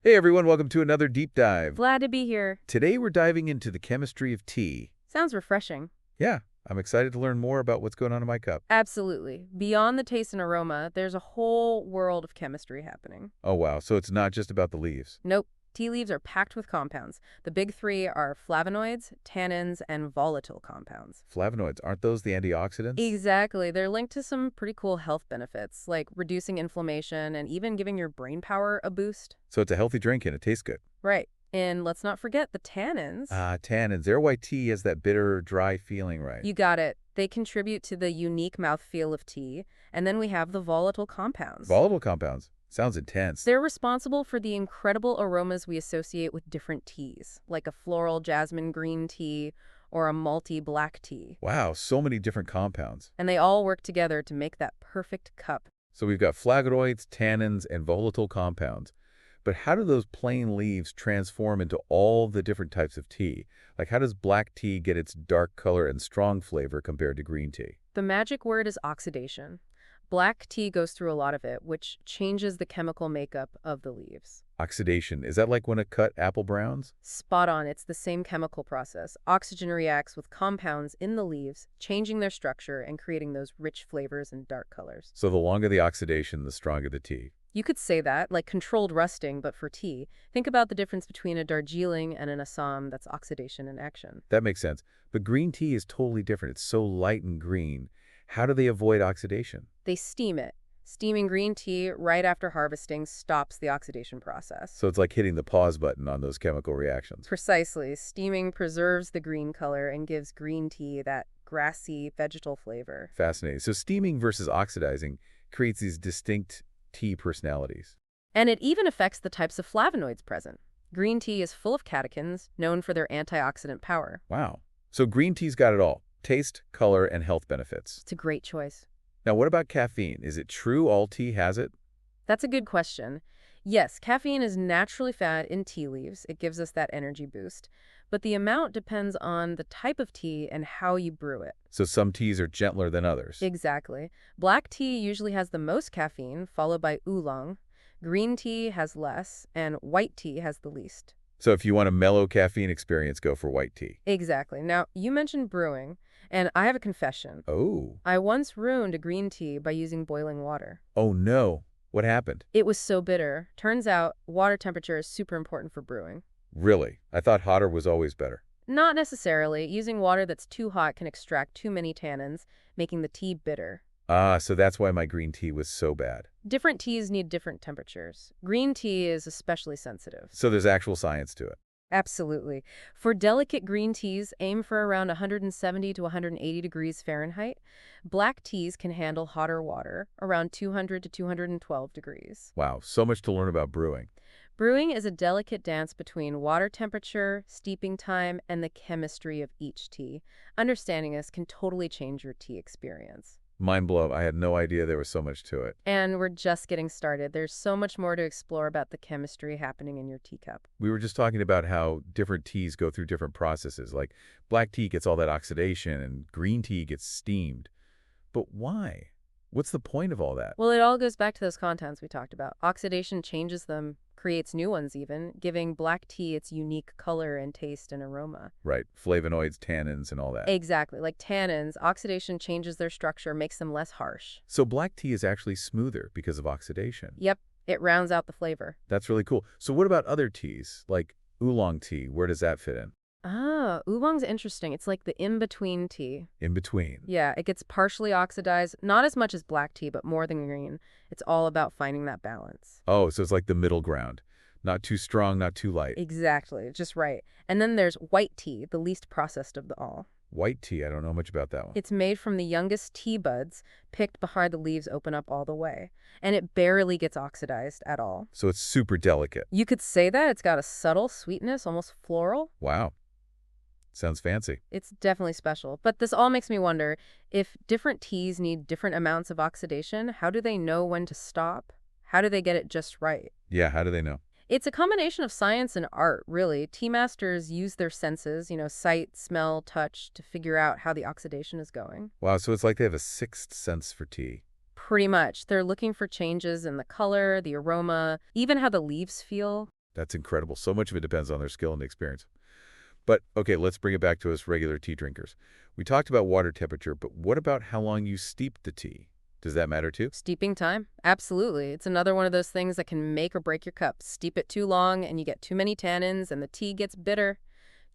Hey everyone, welcome to another deep dive. Glad to be here. Today we're diving into the chemistry of tea. Sounds refreshing. Yeah, I'm excited to learn more about what's going on in my cup. Absolutely. Beyond the taste and aroma, there's a whole world of chemistry happening. Oh wow, so it's not just about the leaves. Nope. Tea leaves are packed with compounds. The big three are flavonoids, tannins, and volatile compounds. Flavonoids, aren't those the antioxidants? Exactly. They're linked to some pretty cool health benefits, like reducing inflammation and even giving your brain power a boost. So it's a healthy drink and it tastes good. Right. And let's not forget the tannins. Ah, tannins. They're why tea has that bitter, dry feeling, right? You got it. They contribute to the unique mouthfeel of tea. And then we have the volatile compounds. Volatile compounds. Sounds intense. They're responsible for the incredible aromas we associate with different teas, like a floral jasmine green tea or a malty black tea. Wow, so many different compounds. And they all work together to make that perfect cup. So we've got flavonoids, tannins, and volatile compounds. But how do those plain leaves transform into all the different types of tea? Like how does black tea get its dark color and strong flavor compared to green tea? The magic word is oxidation. Black tea goes through a lot of it, which changes the chemical makeup of the leaves. Oxidation, is that like when a cut apple browns? Spot on, it's the same chemical process. Oxygen reacts with compounds in the leaves, changing their structure and creating those rich flavors and dark colors. So the longer the oxidation, the stronger the tea. You could say that, like controlled rusting, but for tea. Think about the difference between a Darjeeling and an Assam. That's oxidation in action. That makes sense. But green tea is totally different. It's so light and green. How do they avoid oxidation? They steam it. Steaming green tea right after harvesting stops the oxidation process. So it's like hitting the pause button on those chemical reactions. Precisely. Steaming preserves the green color and gives green tea that grassy, vegetal flavor. Fascinating. So steaming versus oxidizing creates these distinct tea personalities. And it even affects the types of flavonoids present. Green tea is full of catechins, known for their antioxidant power. Wow. So green tea's got it all. Taste, color, and health benefits. It's a great choice. Now, what about caffeine? Is it true all tea has it? That's a good question. Yes, caffeine is naturally found in tea leaves. It gives us that energy boost. But the amount depends on the type of tea and how you brew it. So some teas are gentler than others. Exactly. Black tea usually has the most caffeine, followed by oolong. Green tea has less, and white tea has the least. So if you want a mellow caffeine experience, go for white tea. Exactly. Now, you mentioned brewing, and I have a confession. Oh. I once ruined a green tea by using boiling water. Oh no. What happened? It was so bitter. Turns out, water temperature is super important for brewing. Really? I thought hotter was always better. Not necessarily. Using water that's too hot can extract too many tannins, making the tea bitter. Ah, so that's why my green tea was so bad. Different teas need different temperatures. Green tea is especially sensitive. So there's actual science to it. Absolutely. For delicate green teas, aim for around 170 to 180 degrees Fahrenheit. Black teas can handle hotter water, around 200 to 212 degrees. Wow, so much to learn about brewing. Brewing is a delicate dance between water temperature, steeping time, and the chemistry of each tea. Understanding this can totally change your tea experience. Mind blown. I had no idea there was so much to it. And we're just getting started. There's so much more to explore about the chemistry happening in your teacup. We were just talking about how different teas go through different processes. Like black tea gets all that oxidation and green tea gets steamed. But why? What's the point of all that? Well, it all goes back to those compounds we talked about. Oxidation changes them, creates new ones even, giving black tea its unique color and taste and aroma. Right. Flavonoids, tannins, and all that. Exactly. Like tannins, oxidation changes their structure, makes them less harsh. So black tea is actually smoother because of oxidation. Yep, it rounds out the flavor. That's really cool. So what about other teas, like oolong tea? Where does that fit in? Ah, oolong's interesting. It's like the in-between tea. In between. Yeah, it gets partially oxidized, not as much as black tea, but more than green. It's all about finding that balance. Oh, so it's like the middle ground. Not too strong, not too light. Exactly, just right. And then there's white tea, the least processed of the all. White tea, I don't know much about that one. It's made from the youngest tea buds, picked before the leaves open up all the way. And it barely gets oxidized at all. So it's super delicate. You could say that. It's got a subtle sweetness, almost floral. Wow. Sounds fancy. It's definitely special. But this all makes me wonder, if different teas need different amounts of oxidation, how do they know when to stop? How do they get it just right? Yeah, how do they know? It's a combination of science and art, really. Tea masters use their senses, sight, smell, touch, to figure out how the oxidation is going. Wow, so it's like they have a sixth sense for tea. Pretty much. They're looking for changes in the color, the aroma, even how the leaves feel. That's incredible. So much of it depends on their skill and experience. But, okay, let's bring it back to us regular tea drinkers. We talked about water temperature, but what about how long you steep the tea? Does that matter too? Steeping time? Absolutely. It's another one of those things that can make or break your cup. Steep it too long and you get too many tannins and the tea gets bitter.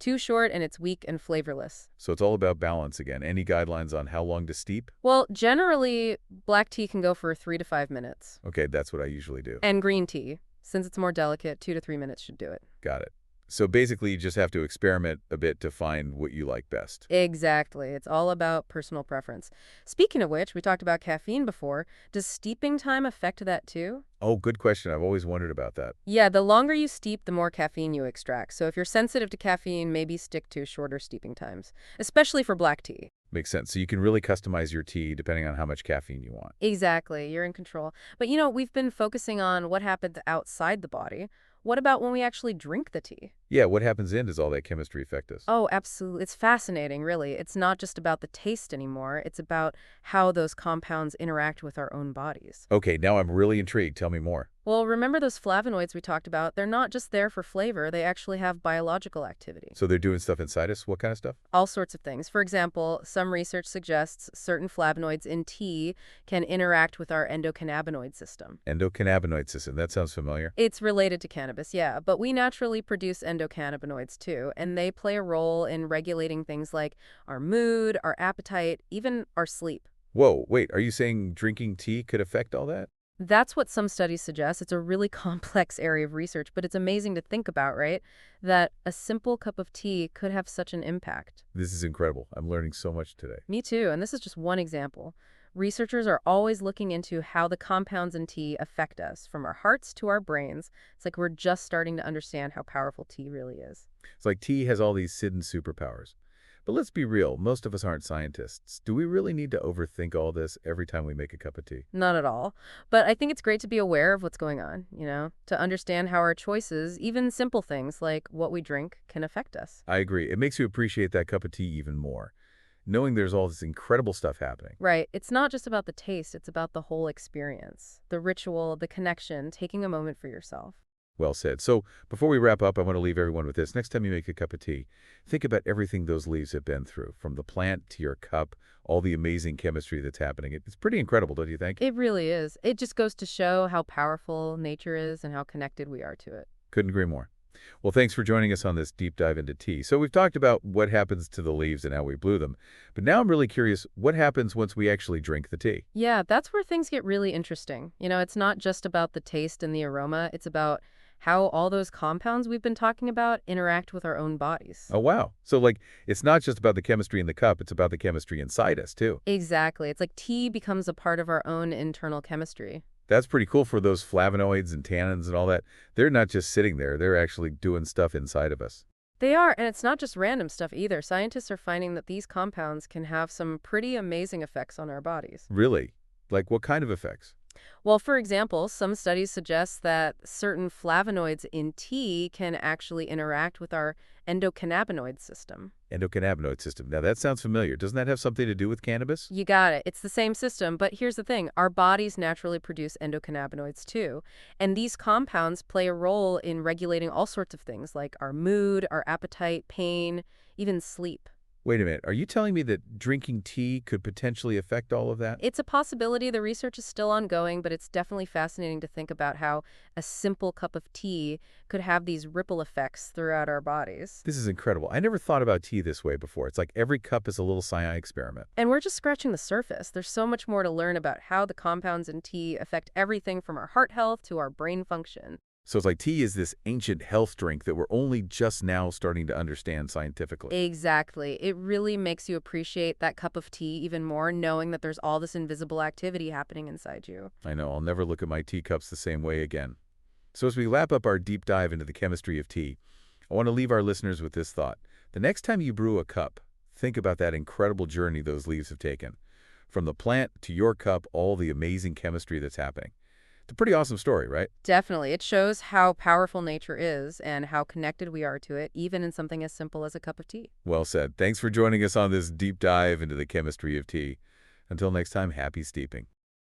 Too short and it's weak and flavorless. So it's all about balance again. Any guidelines on how long to steep? Well, generally, black tea can go for 3 to 5 minutes. Okay, that's what I usually do. And green tea, since it's more delicate, 2 to 3 minutes should do it. Got it. So basically, you just have to experiment a bit to find what you like best. Exactly. It's all about personal preference. Speaking of which, we talked about caffeine before. Does steeping time affect that too? Oh, good question. I've always wondered about that. Yeah, the longer you steep, the more caffeine you extract. So if you're sensitive to caffeine, maybe stick to shorter steeping times, especially for black tea. Makes sense. So you can really customize your tea depending on how much caffeine you want. Exactly. You're in control. But we've been focusing on what happens outside the body. What about when we actually drink the tea? Yeah, what happens in does all that chemistry affect us? Oh, absolutely. It's fascinating, really. It's not just about the taste anymore. It's about how those compounds interact with our own bodies. Okay, now I'm really intrigued. Tell me more. Well, remember those flavonoids we talked about? They're not just there for flavor. They actually have biological activity. So they're doing stuff inside us? What kind of stuff? All sorts of things. For example, some research suggests certain flavonoids in tea can interact with our endocannabinoid system. Endocannabinoid system. That sounds familiar. It's related to cannabis, yeah, but we naturally produce endocannabinoids too, and they play a role in regulating things like our mood, our appetite, even our sleep. Whoa, wait, are you saying drinking tea could affect all that? That's what some studies suggest. It's a really complex area of research, but it's amazing to think about, right? That a simple cup of tea could have such an impact. This is incredible. I'm learning so much today. Me too, and this is just one example. Researchers are always looking into how the compounds in tea affect us, from our hearts to our brains. It's like we're just starting to understand how powerful tea really is. It's like tea has all these hidden superpowers. But let's be real, most of us aren't scientists. Do we really need to overthink all this every time we make a cup of tea? Not at all. But I think it's great to be aware of what's going on, to understand how our choices, even simple things like what we drink, can affect us. I agree. It makes you appreciate that cup of tea even more, knowing there's all this incredible stuff happening. Right. It's not just about the taste, it's about the whole experience, the ritual, the connection, taking a moment for yourself. Well said. So before we wrap up, I want to leave everyone with this. Next time you make a cup of tea, think about everything those leaves have been through, from the plant to your cup, all the amazing chemistry that's happening. It's pretty incredible, don't you think? It really is. It just goes to show how powerful nature is and how connected we are to it. Couldn't agree more. Well, thanks for joining us on this deep dive into tea. So we've talked about what happens to the leaves and how we blew them. But now I'm really curious, what happens once we actually drink the tea? Yeah, that's where things get really interesting. It's not just about the taste and the aroma. It's about how all those compounds we've been talking about interact with our own bodies. Oh, wow. So, it's not just about the chemistry in the cup, it's about the chemistry inside us, too. Exactly. It's like tea becomes a part of our own internal chemistry. That's pretty cool for those flavonoids and tannins and all that. They're not just sitting there. They're actually doing stuff inside of us. They are, and it's not just random stuff either. Scientists are finding that these compounds can have some pretty amazing effects on our bodies. Really? Like what kind of effects? Well, for example, some studies suggest that certain flavonoids in tea can actually interact with our endocannabinoid system. Endocannabinoid system. Now, that sounds familiar. Doesn't that have something to do with cannabis? You got it. It's the same system, but here's the thing. Our bodies naturally produce endocannabinoids too, and these compounds play a role in regulating all sorts of things like our mood, our appetite, pain, even sleep. Wait a minute. Are you telling me that drinking tea could potentially affect all of that? It's a possibility. The research is still ongoing, but it's definitely fascinating to think about how a simple cup of tea could have these ripple effects throughout our bodies. This is incredible. I never thought about tea this way before. It's like every cup is a little science experiment. And we're just scratching the surface. There's so much more to learn about how the compounds in tea affect everything from our heart health to our brain function. So it's like tea is this ancient health drink that we're only just now starting to understand scientifically. Exactly. It really makes you appreciate that cup of tea even more, knowing that there's all this invisible activity happening inside you. I know. I'll never look at my teacups the same way again. So as we wrap up our deep dive into the chemistry of tea, I want to leave our listeners with this thought. The next time you brew a cup, think about that incredible journey those leaves have taken. From the plant to your cup, all the amazing chemistry that's happening. It's a pretty awesome story, right? Definitely. It shows how powerful nature is and how connected we are to it, even in something as simple as a cup of tea. Well said. Thanks for joining us on this deep dive into the chemistry of tea. Until next time, happy steeping.